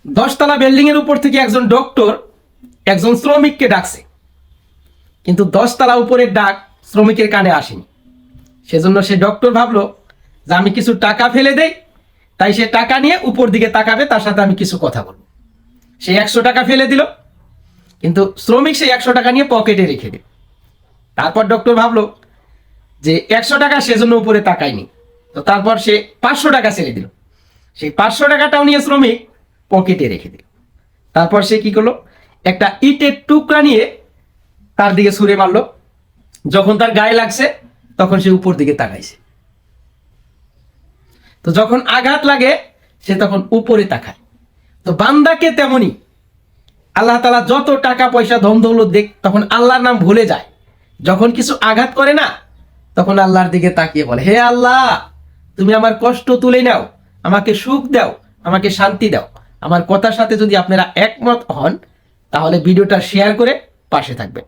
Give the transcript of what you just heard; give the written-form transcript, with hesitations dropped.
10 তলা বিল্ডিং এর উপর থেকে একজন ডক্টর একজন শ্রমিককে ডাকছে, কিন্তু 10 তলা উপরের ডাক শ্রমিকের কানে আসেনি। সেজন্য সে ডক্টর ভাবলো যে আমি কিছু টাকা ফেলে দেই, তাই সে টাকা নিয়ে উপর দিকে তাকাবে, তার সাথে আমি কিছু কথা বলবো। সে 100 টাকা ফেলে দিল, কিন্তু শ্রমিক সেই 100 টাকা নিয়ে পকেটে রেখে দিল। তারপর ডক্টর ভাবলো যে 100 টাকা সেজন্য উপরে তাকায়নি, তো তারপর সে 500 টাকা ছেড়ে দিল। সেই 500 টাকাটাও নিয়ে শ্রমিক পকেটে রেখে দিল। তারপর সে কি করলো, একটা ইটের টুকরা নিয়ে তার দিকে ছুঁড়ে মারলো। যখন তার গায়ে লাগছে তখন সে উপর দিকে তাকাইছে। তো যখন আঘাত লাগে সে তখন উপরে তাকায়। তো বান্দাকে তেমনি আল্লাহ তাআলা যত টাকা পয়সা ধন দৌলত দেখ, তখন আল্লাহর নাম ভুলে যায়। যখন কিছু আঘাত করে না, তখন আল্লাহর দিকে তাকিয়ে বলে, হে আল্লাহ, তুমি আমার কষ্ট তুলে নাও, আমাকে সুখ দাও, আমাকে শান্তি দাও। আমার কথার সাথে যদি আপনারা একমত হন, তাহলে ভিডিওটা শেয়ার করে পাশে থাকবেন।